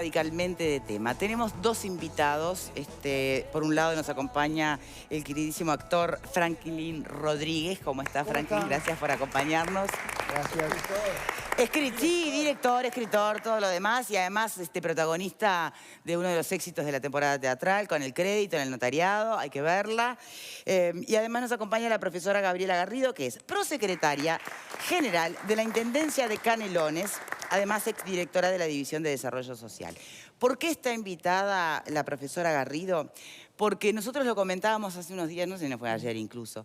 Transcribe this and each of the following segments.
Radicalmente de tema. Tenemos dos invitados. Por un lado nos acompaña el queridísimo actor Franklin Rodríguez. ¿Cómo está, Franklin? Gracias por acompañarnos. Gracias. Sí, director, escritor, todo lo demás. Y además protagonista de uno de los éxitos de la temporada teatral, con el crédito en el notariado. Hay que verla. Y además nos acompaña la profesora Gabriela Garrido, que es prosecretaria general de la Intendencia de Canelones, además exdirectora de la División de Desarrollo Social. ¿Por qué está invitada la profesora Garrido? Porque nosotros lo comentábamos hace unos días, no sé si no fue ayer incluso,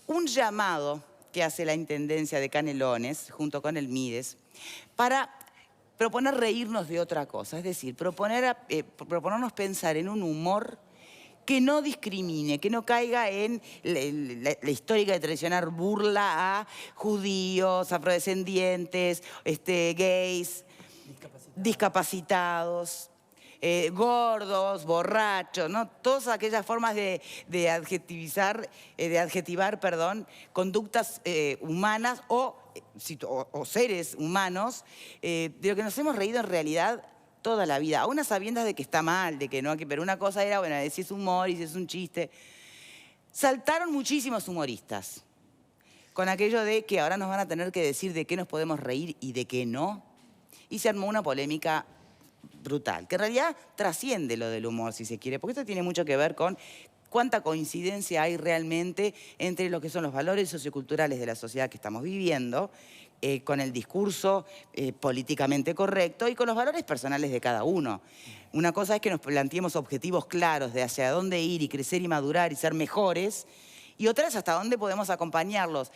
un llamado que hace la Intendencia de Canelones, junto con el MIDES, para proponer reírnos de otra cosa, es decir, proponernos pensar en un humor que no discrimine, que no caiga en la histórica y tradicional burla a judíos, afrodescendientes, gays, discapacitados, gordos, borrachos, ¿no? Todas aquellas formas de adjetivar, conductas humanas o seres humanos, de lo que nos hemos reído en realidad toda la vida, aún a sabiendas de que está mal, de que no, pero una cosa era, bueno, si es humor y si es un chiste. Saltaron muchísimos humoristas con aquello de que ahora nos van a tener que decir de qué nos podemos reír y de qué no. Y se armó una polémica brutal, que en realidad trasciende lo del humor, si se quiere, porque esto tiene mucho que ver con cuánta coincidencia hay realmente entre lo que son los valores socioculturales de la sociedad que estamos viviendo, con el discurso políticamente correcto y con los valores personales de cada uno. Una cosa es que nos planteemos objetivos claros de hacia dónde ir y crecer y madurar y ser mejores, y otra es hasta dónde podemos acompañarlos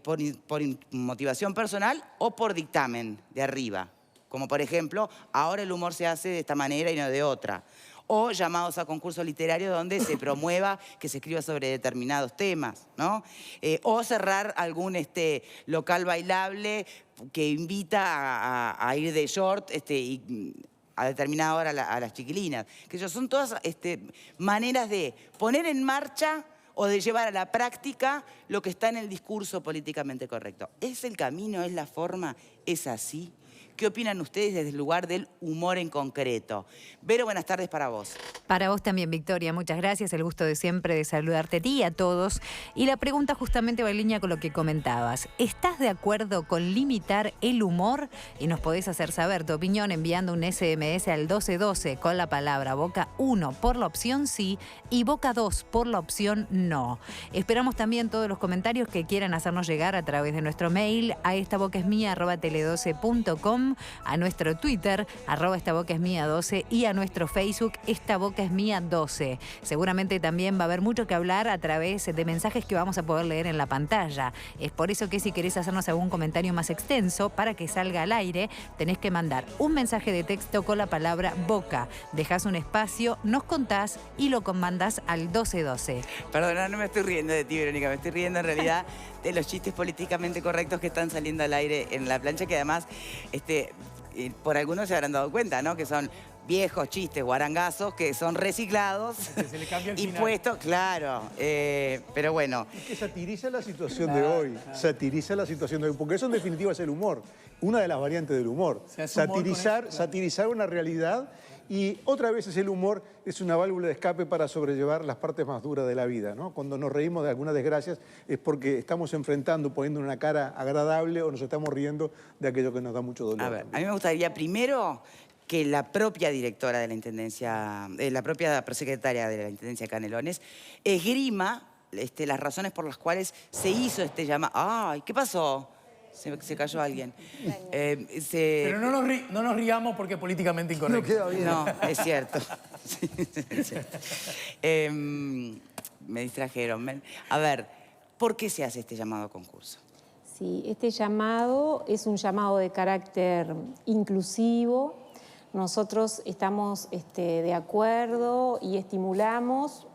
por motivación personal o por dictamen de arriba. Como por ejemplo, ahora el humor se hace de esta manera y no de otra. O llamados a concursos literarios donde se promueva que se escriba sobre determinados temas, ¿no? O cerrar algún local bailable que invita a ir de short y a determinada hora a las chiquilinas. Que son todas maneras de poner en marcha o de llevar a la práctica lo que está en el discurso políticamente correcto. ¿Es el camino? ¿Es la forma? ¿Es así? ¿Qué opinan ustedes desde el lugar del humor en concreto? Vero, buenas tardes para vos. Para vos también, Victoria. Muchas gracias. El gusto de siempre de saludarte a ti y a todos. Y la pregunta justamente va en línea con lo que comentabas. ¿Estás de acuerdo con limitar el humor? Y nos podés hacer saber tu opinión enviando un SMS al 1212 con la palabra Boca 1 por la opción sí y Boca 2 por la opción no. Esperamos también todos los comentarios que quieran hacernos llegar a través de nuestro mail a estabocaesmia@tele12.com, a nuestro Twitter, @estabocaesmia12 y a nuestro Facebook, Esta Boca es Mía 12. Seguramente también va a haber mucho que hablar a través de mensajes que vamos a poder leer en la pantalla. Es por eso que si querés hacernos algún comentario más extenso para que salga al aire, tenés que mandar un mensaje de texto con la palabra Boca. Dejás un espacio, nos contás y lo mandás al 1212. Perdona, no me estoy riendo de ti, Verónica, me estoy riendo en realidad de los chistes políticamente correctos que están saliendo al aire en la plancha, que además por algunos se habrán dado cuenta, ¿no? Que son viejos chistes guarangazos que son reciclados se le cambia el y final. puestos, claro, pero bueno. Es que satiriza la situación de hoy, satiriza la situación de hoy, porque eso en definitiva es el humor, una de las variantes del humor. Satirizar una realidad, y otra vez el humor es una válvula de escape para sobrellevar las partes más duras de la vida, ¿no? Cuando nos reímos de algunas desgracias es porque estamos enfrentando, poniendo una cara agradable, o nos estamos riendo de aquello que nos da mucho dolor. A ver, a mí me gustaría primero que la propia directora de la Intendencia, la propia prosecretaria de la Intendencia de Canelones, esgrima las razones por las cuales se hizo este llamado. ¡Ay! ¿Qué pasó? Se cayó alguien. Pero no nos riamos porque es políticamente incorrecto. No queda bien. No, es cierto. Sí, es cierto. Me distrajeron. A ver, ¿por qué se hace este llamado a concurso? Sí, este llamado es un llamado de carácter inclusivo. Nosotros estamos de acuerdo y estimulamos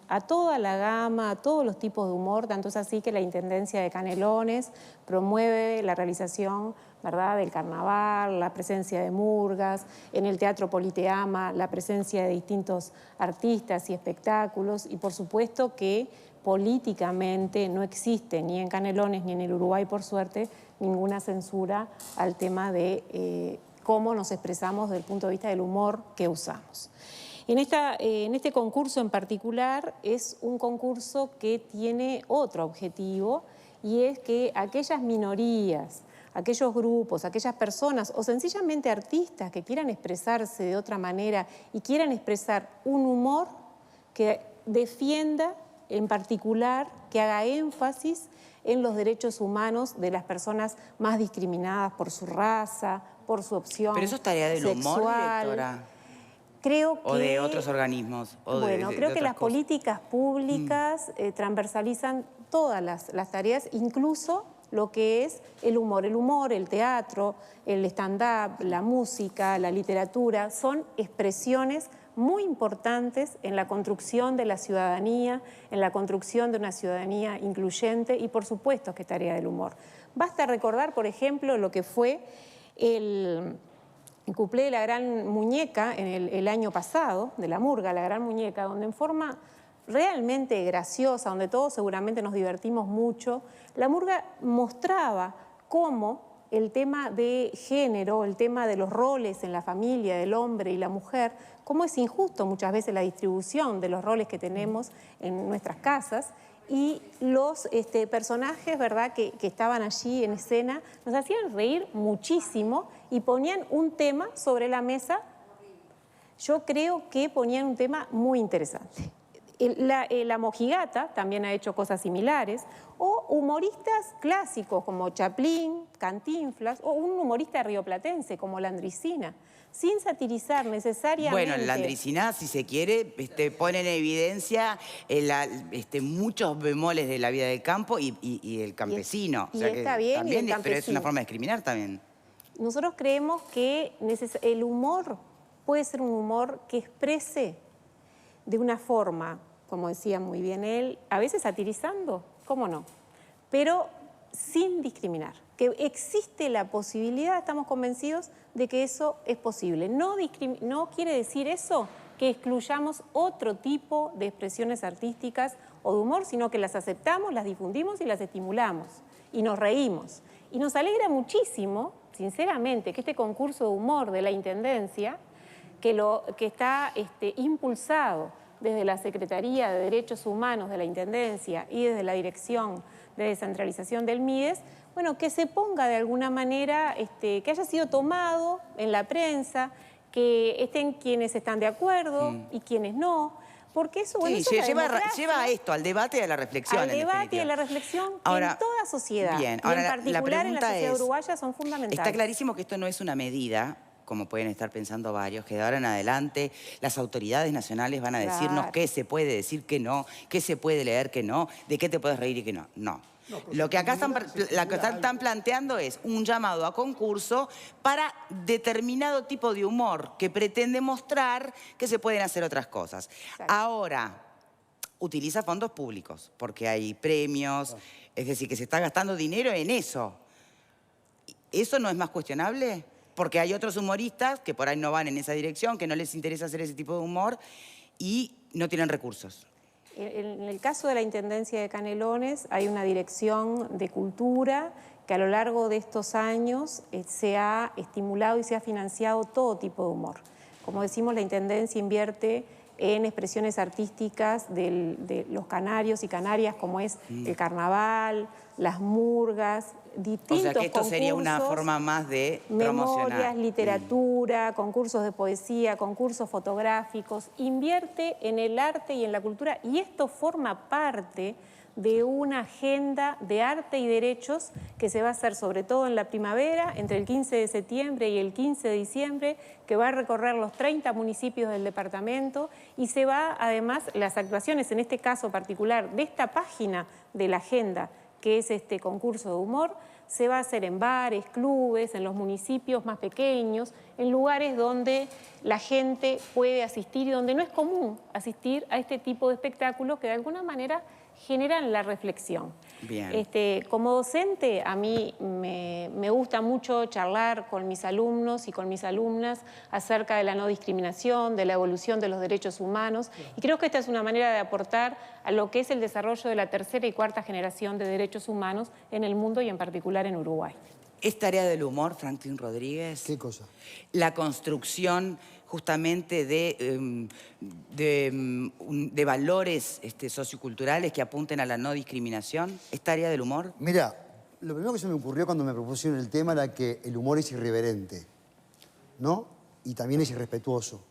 a toda la gama, a todos los tipos de humor, tanto es así que la Intendencia de Canelones promueve la realización, ¿verdad?, del carnaval, la presencia de murgas, en el Teatro Politeama, la presencia de distintos artistas y espectáculos, y por supuesto que políticamente no existe ni en Canelones ni en el Uruguay, por suerte, ninguna censura al tema de cómo nos expresamos desde el punto de vista del humor que usamos. En este concurso en particular es un concurso que tiene otro objetivo, y es que aquellas minorías, aquellos grupos, aquellas personas o sencillamente artistas que quieran expresarse de otra manera y quieran expresar un humor que defienda en particular, que haga énfasis en los derechos humanos de las personas más discriminadas por su raza, por su opción sexual. Pero eso es tarea del humor, directora. Creo que, o de otros organismos. O bueno, de creo que otras las cosas. políticas públicas transversalizan todas las tareas, incluso lo que es el humor. El humor, el teatro, el stand-up, la música, la literatura, son expresiones muy importantes en la construcción de la ciudadanía, en la construcción de una ciudadanía incluyente, y por supuesto que es tarea del humor. Basta recordar, por ejemplo, lo que fue el cuplé de La Gran Muñeca en el año pasado, de La Murga, La Gran Muñeca, donde en forma realmente graciosa, donde todos seguramente nos divertimos mucho, La Murga mostraba cómo el tema de género, el tema de los roles en la familia, del hombre y la mujer, cómo es injusto muchas veces la distribución de los roles que tenemos en nuestras casas, y los personajes, ¿verdad?, que estaban allí en escena nos hacían reír muchísimo y ponían un tema sobre la mesa. Yo creo que ponían un tema muy interesante. La Mojigata también ha hecho cosas similares, o humoristas clásicos como Chaplin, Cantinflas, o un humorista rioplatense como Landricina, sin satirizar necesariamente. Bueno, la Landricina, si se quiere, pone en evidencia muchos bemoles de la vida del campo y el campesino. Y está bien, también, y el pero es una campesino. forma de discriminar también. Nosotros creemos que el humor puede ser un humor que exprese de una forma, como decía muy bien él, a veces satirizando, ¿cómo no? Pero sin discriminar. Que existe la posibilidad, estamos convencidos de que eso es posible. No quiere decir eso que excluyamos otro tipo de expresiones artísticas o de humor, sino que las aceptamos, las difundimos y las estimulamos. Y nos reímos. Y nos alegra muchísimo, sinceramente, que este concurso de humor de la Intendencia, que está impulsado desde la Secretaría de Derechos Humanos de la Intendencia y desde la Dirección de Descentralización del MIDES, bueno, que se ponga de alguna manera, que haya sido tomado en la prensa, que estén quienes están de acuerdo y quienes no, porque eso, bueno, Sí, eso lleva a esto, al debate y a la reflexión. al debate y a la reflexión Ahora, en toda sociedad. bien, y ahora en particular en la sociedad es, uruguaya son fundamentales. Está clarísimo que esto no es una medida, como pueden estar pensando varios, que de ahora en adelante las autoridades nacionales van a decirnos Claro. qué se puede decir, qué no, qué se puede leer, qué no, de qué te puedes reír y qué no. No. Lo que acá están planteando es un llamado a concurso para determinado tipo de humor que pretende mostrar que se pueden hacer otras cosas. Exacto. Ahora, utiliza fondos públicos, porque hay premios, es decir, que se está gastando dinero en eso. ¿Eso no es más cuestionable? Porque hay otros humoristas que por ahí no van en esa dirección, que no les interesa hacer ese tipo de humor y no tienen recursos. En el caso de la Intendencia de Canelones hay una dirección de cultura que a lo largo de estos años se ha estimulado y se ha financiado todo tipo de humor. Como decimos, la Intendencia invierte en expresiones artísticas de los canarios y canarias, como es el carnaval, las murgas, distintos O sea que esto sería una concursos, forma más de memorias, promocionar. literatura, concursos de poesía, concursos fotográficos. Invierte en el arte y en la cultura, y esto forma parte de una agenda de arte y derechos que se va a hacer sobre todo en la primavera, entre el 15 de septiembre y el 15 de diciembre, que va a recorrer los 30 municipios del departamento, y se va, además, las actuaciones, en este caso particular, de esta página de la agenda, que es este concurso de humor, se va a hacer en bares, clubes, en los municipios más pequeños, en lugares donde la gente puede asistir y donde no es común asistir a este tipo de espectáculos que de alguna manera generan la reflexión. Bien. Como docente, a mí me gusta mucho charlar con mis alumnos y con mis alumnas acerca de la no discriminación, de la evolución de los derechos humanos, y creo que esta es una manera de aportar a lo que es el desarrollo de la tercera y cuarta generación de derechos humanos en el mundo y en particular en Uruguay. ¿Es tarea del humor, Franklin Rodríguez? ¿Qué cosa? La construcción justamente de valores socioculturales que apunten a la no discriminación. ¿Es tarea del humor? Mira, lo primero que se me ocurrió cuando me propusieron el tema era que el humor es irreverente, ¿no? Y también es irrespetuoso.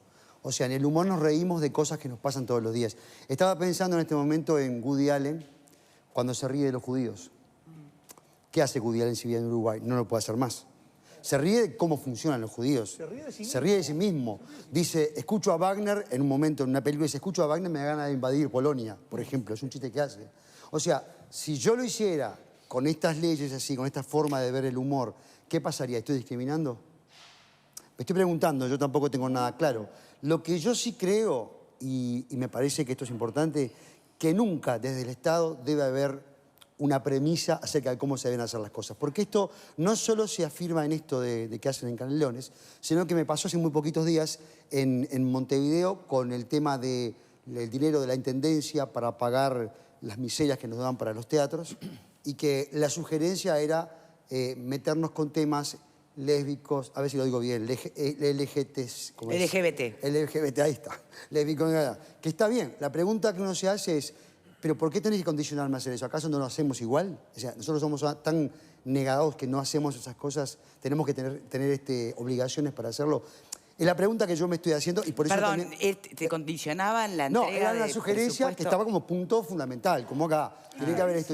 O sea, en el humor nos reímos de cosas que nos pasan todos los días. Estaba pensando en este momento en Woody Allen cuando se ríe de los judíos. ¿Qué hace Woody Allen si vive en Uruguay? No lo puede hacer más. Se ríe de cómo funcionan los judíos. Se ríe de sí mismo. Dice, escucho a Wagner, en un momento, en una película, dice, escucho a Wagner, me da ganas de invadir Polonia, por ejemplo. Es un chiste que hace. O sea, si yo lo hiciera con estas leyes así, con esta forma de ver el humor, ¿qué pasaría? ¿Estoy discriminando? Me estoy preguntando, yo tampoco tengo nada claro. Lo que yo sí creo, y me parece que esto es importante, que nunca desde el Estado debe haber una premisa acerca de cómo se deben hacer las cosas. Porque esto no solo se afirma en esto de que hacen en Canelones, sino que me pasó hace muy poquitos días en Montevideo con el tema del dinero de la Intendencia para pagar las miserias que nos daban para los teatros, y que la sugerencia era meternos con temas lésbicos, a ver si lo digo bien, LGBT, ahí está, lésbico, que está bien. La pregunta que uno se hace es, ¿pero por qué tenés que condicionarme a hacer eso? ¿Acaso no lo hacemos igual? O sea, nosotros somos tan negados que no hacemos esas cosas, tenemos que tener obligaciones para hacerlo. Es la pregunta que yo me estoy haciendo y por eso Perdón, también... ¿te condicionaban la entrega? No, era una sugerencia que estaba como punto fundamental, como acá, tiene que haber esto.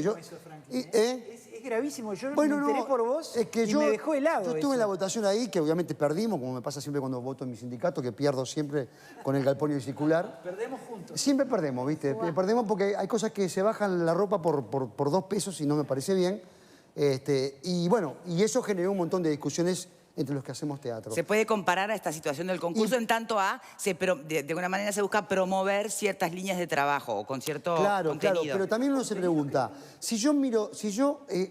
Es gravísimo, yo me enteré por vos y me dejó helado. Yo estuve en la votación ahí, que obviamente perdimos, como me pasa siempre cuando voto en mi sindicato, que pierdo siempre con el galpón y el circular. Perdemos juntos. Siempre perdemos, ¿viste? Perdemos porque hay cosas que se bajan la ropa por 2 pesos y no me parece bien. Y bueno, y eso generó un montón de discusiones entre los que hacemos teatro. ¿Se puede comparar a esta situación del concurso en tanto a, de alguna manera se busca promover ciertas líneas de trabajo o con cierto contenido? Claro, pero también uno se pregunta,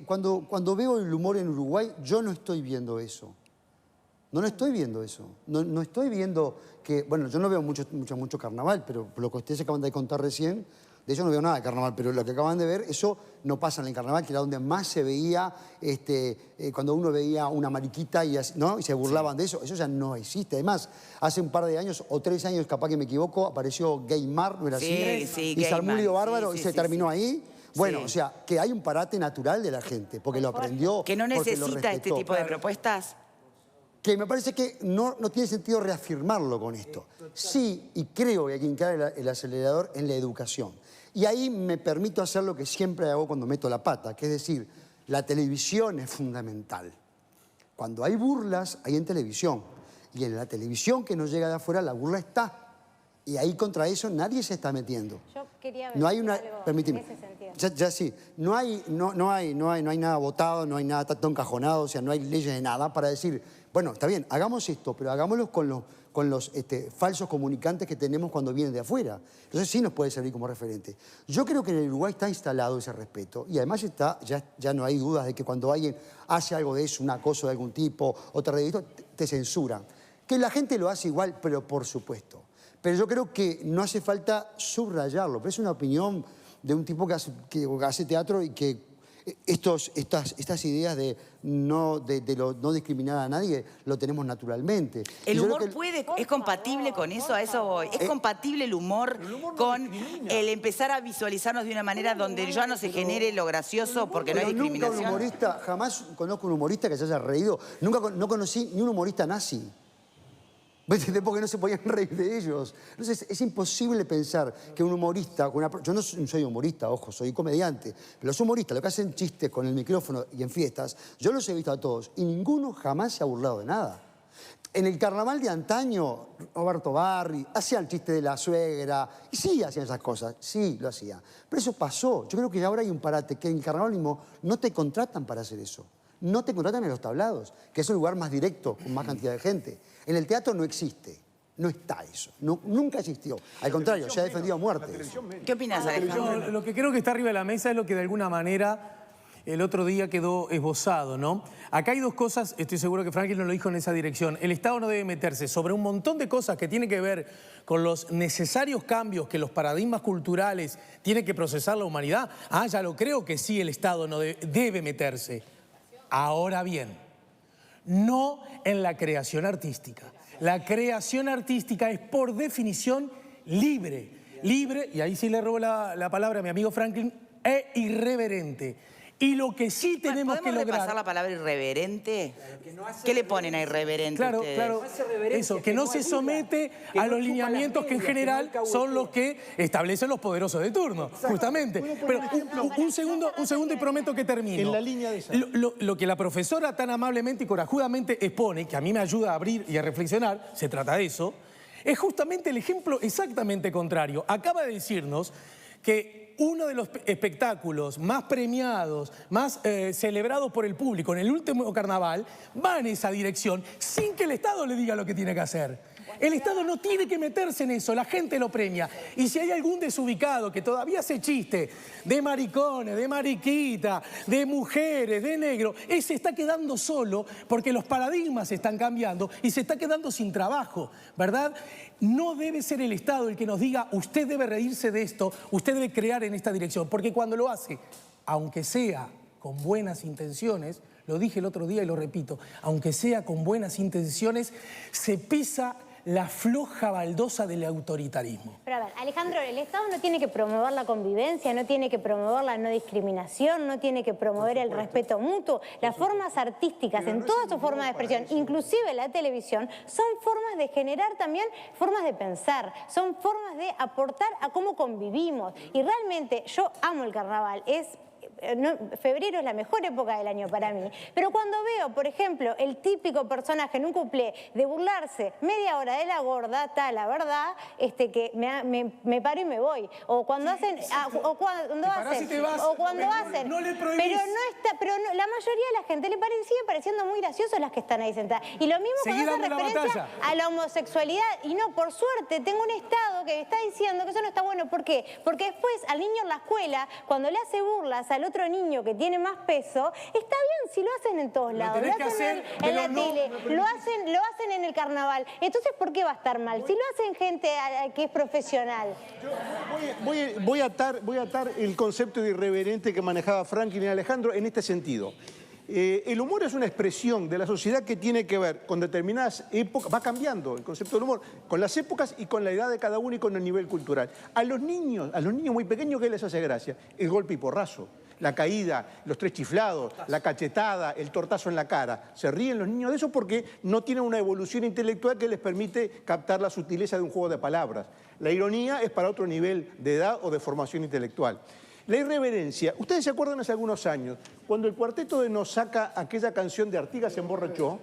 cuando veo el humor en Uruguay, yo no estoy viendo eso. No estoy viendo eso. No estoy viendo que, bueno, yo no veo mucho carnaval, pero por lo que ustedes acaban de contar recién, de ello no veo nada de carnaval, pero lo que acaban de ver, eso no pasa en el carnaval, que era donde más se veía, cuando uno veía una mariquita y se burlaban de eso. Eso ya no existe. Además, hace un par de años, o 3 años, capaz que me equivoco, apareció Gaymar, ¿no era así? Sí, y Sarmulio Bárbaro, y se terminó sí. ahí. Bueno, o sea, que hay un parate natural de la gente, porque lo aprendió. ¿Que no necesita este tipo de propuestas? Que me parece que no tiene sentido reafirmarlo con esto. Sí, y creo que hay que hincar el acelerador en la educación. Y ahí me permito hacer lo que siempre hago cuando meto la pata, que es decir, la televisión es fundamental. Cuando hay burlas, hay en televisión. Y en la televisión que nos llega de afuera, la burla está. Y ahí contra eso nadie se está metiendo. Yo quería no hay una, algo permíteme, en ese sentido. Ya sí, no hay nada votado, no hay nada tanto encajonado, o sea, no hay leyes de nada para decir, bueno, está bien, hagamos esto, pero hagámoslo con los falsos comunicantes que tenemos cuando vienen de afuera. Entonces sí nos puede servir como referente. Yo creo que en el Uruguay está instalado ese respeto y además ya no hay dudas de que cuando alguien hace algo de eso, un acoso de algún tipo, o te censuran. Que la gente lo hace igual, pero por supuesto. Pero yo creo que no hace falta subrayarlo, pero es una opinión de un tipo que hace teatro y que estas ideas de no discriminar a nadie lo tenemos naturalmente. ¿El humor es compatible con eso? A eso voy. ¿Es compatible el humor con el empezar a visualizarnos de una manera donde ya no se genere lo gracioso porque no hay discriminación? Jamás conozco un humorista que se haya reído. No conocí ni un humorista nazi. Porque no se podían reír de ellos. Entonces, es imposible pensar que un humorista... Yo no soy humorista, ojo, soy comediante. Pero los humoristas, lo que hacen chistes con el micrófono y en fiestas, yo los he visto a todos y ninguno jamás se ha burlado de nada. En el carnaval de antaño, Roberto Barri hacía el chiste de la suegra, y sí hacían esas cosas, sí lo hacía. Pero eso pasó. Yo creo que ahora hay un parate, que en el carnaval mismo no te contratan para hacer eso. No te contratan en los tablados, que es un lugar más directo, con más cantidad de gente. En el teatro no existe, no está eso, nunca existió. Al contrario, se ha defendido a muerte. ¿Qué opinas, Alejandro? Lo que creo que está arriba de la mesa es lo que de alguna manera el otro día quedó esbozado, ¿no? Acá hay 2 cosas, estoy seguro que Franklin nos lo dijo en esa dirección. El Estado no debe meterse sobre un montón de cosas que tienen que ver con los necesarios cambios que los paradigmas culturales tiene que procesar la humanidad. Ya lo creo que sí, el Estado no debe meterse. Ahora bien, no en la creación artística. La creación artística es por definición libre, y ahí sí le robo la palabra a mi amigo Franklin, e irreverente. Y lo que sí tenemos que lograr... ¿Podemos repasar la palabra irreverente? ¿Qué le ponen a irreverente Claro, ustedes? claro, eso, que no se somete a los lineamientos que en general son los que establecen los poderosos de turno, justamente. Pero un segundo y prometo que termino. En la línea de esa. Lo que la profesora tan amablemente y corajudamente expone, que a mí me ayuda a abrir y a reflexionar, se trata de eso, es justamente el ejemplo exactamente contrario. Acaba de decirnos que uno de los espectáculos más premiados, más celebrados por el público en el último carnaval, va en esa dirección sin que el Estado le diga lo que tiene que hacer. El Estado no tiene que meterse en eso, la gente lo premia. Y si hay algún desubicado que todavía hace chiste de maricones, de mariquita, de mujeres, de negro, ese está quedando solo porque los paradigmas están cambiando y se está quedando sin trabajo, ¿verdad? No debe ser el Estado el que nos diga, usted debe reírse de esto, usted debe crear en esta dirección, porque cuando lo hace, aunque sea con buenas intenciones, lo dije el otro día y lo repito, aunque sea con buenas intenciones, se pisa la floja baldosa del autoritarismo. Pero a ver, Alejandro, el Estado no tiene que promover la convivencia, no tiene que promover la no discriminación, no tiene que promover el respeto mutuo. Las formas artísticas, en toda su forma de expresión, inclusive la televisión, son formas de generar también formas de pensar, son formas de aportar a cómo convivimos. Y realmente yo amo el carnaval, febrero es la mejor época del año para mí, pero cuando veo, por ejemplo, el típico personaje en un cuplé de burlarse media hora de la gorda, está la verdad, que me paro y me voy. O cuando hacen, o cuando hacen, no le prohibís. pero la mayoría de la gente sigue pareciendo muy graciosos las que están ahí sentadas. Y lo mismo cuando hace referencia a la homosexualidad. Y no, por suerte, tengo un Estado que me está diciendo que eso no está bueno. ¿Por qué? Porque después al niño en la escuela, cuando le hace burlas al otro niño que tiene más peso, está bien si lo hacen en todos lados, lo hacen en la tele, lo hacen en el carnaval. Entonces, ¿por qué va a estar mal? Si lo hacen gente que es profesional. Voy a atar el concepto de irreverente que manejaba Franklin y Alejandro en este sentido. El humor es una expresión de la sociedad que tiene que ver con determinadas épocas, va cambiando el concepto del humor, con las épocas y con la edad de cada uno y con el nivel cultural. A los niños muy pequeños, ¿qué les hace gracia? El golpe y porrazo, la caída, los tres chiflados, la cachetada, el tortazo en la cara. Se ríen los niños de eso porque no tienen una evolución intelectual que les permite captar la sutileza de un juego de palabras. La ironía es para otro nivel de edad o de formación intelectual. La irreverencia, ¿ustedes se acuerdan hace algunos años, cuando el Cuarteto de Nos saca aquella canción de Artigas se emborrachó?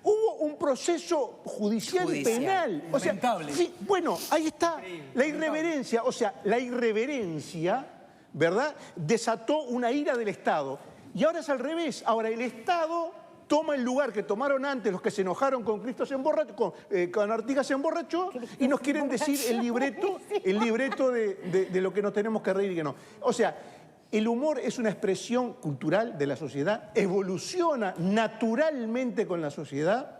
Hubo un proceso judicial y penal. O sea, sí, bueno, ahí está la irreverencia. O sea, la irreverencia, ¿verdad?, desató una ira del Estado. Y ahora es al revés. Ahora el Estado toma el lugar que tomaron antes los que se enojaron con Cristo se emborrachó, con Artigas se emborrachó, y nos quieren decir el libreto de lo que nos tenemos que reír y que no. O sea, el humor es una expresión cultural de la sociedad, evoluciona naturalmente con la sociedad.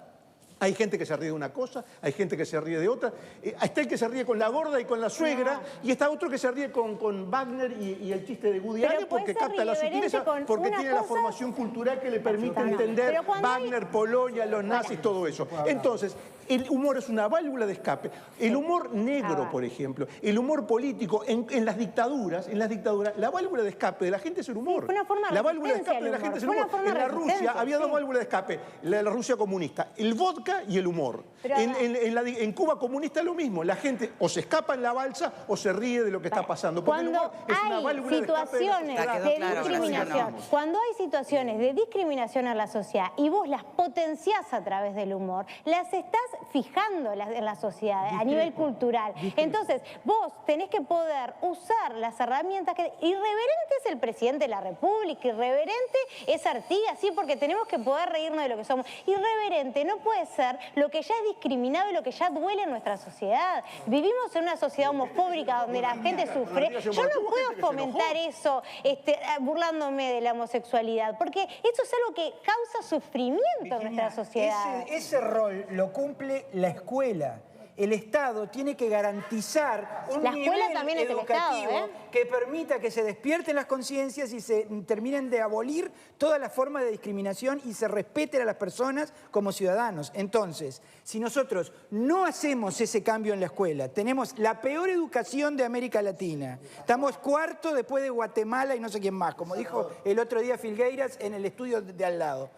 Hay gente que se ríe de una cosa, hay gente que se ríe de otra. Está el que se ríe con la gorda y con la suegra, y está otro que se ríe con Wagner y el chiste de Woody Allen porque capta la sutileza, porque tiene la formación cultural que le permite entender Wagner, Polonia, los nazis, todo eso. Entonces, el humor es una válvula de escape. El humor negro, por ejemplo, el humor político, en las dictaduras, la válvula de escape de la gente es el humor. La válvula de escape de la gente es el humor. En la Rusia había dos válvulas de escape, la Rusia comunista, el vodka y el humor. En Cuba comunista lo mismo, la gente o se escapa en la balsa o se ríe de lo que está pasando. Porque el humor es una válvula de escape de discriminación. Cuando hay situaciones de discriminación a la sociedad y vos las potenciás a través del humor, las estás fijando en la sociedad a nivel cultural. Entonces, vos tenés que poder usar las herramientas que... Irreverente es el presidente de la República, irreverente es Artigas, sí, porque tenemos que poder reírnos de lo que somos. Irreverente no puede ser lo que ya es discriminado y lo que ya duele en nuestra sociedad. Vivimos en una sociedad homofóbica donde la gente sufre. Yo no puedo fomentar eso burlándome de la homosexualidad, porque eso es algo que causa sufrimiento en nuestra sociedad. Ese rol lo cumple la escuela. El Estado tiene que garantizar un nivel educativo que permita que se despierten las conciencias y se terminen de abolir todas las formas de discriminación y se respeten a las personas como ciudadanos. Entonces, si nosotros no hacemos ese cambio en la escuela, tenemos la peor educación de América Latina. Estamos cuarto después de Guatemala y no sé quién más, como dijo el otro día Filgueiras en el estudio de al lado.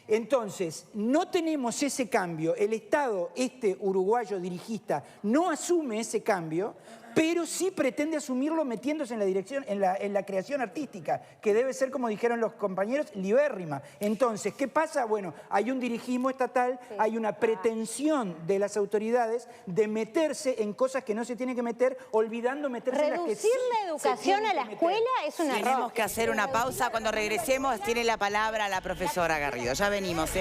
Entonces, no tenemos ese cambio, el Estado, uruguayo dirigista, no asume ese cambio, pero sí pretende asumirlo metiéndose en la dirección, en la creación artística, que debe ser, como dijeron los compañeros, libérrima. Entonces, ¿qué pasa? Bueno, hay un dirigismo estatal, hay una pretensión de las autoridades de meterse en cosas que no se tienen que meter, olvidando meterse en las que sí. Reducir la educación a la escuela es un error. Tenemos que hacer una pausa. Cuando regresemos, tiene la palabra la profesora Garrido. Ya venimos,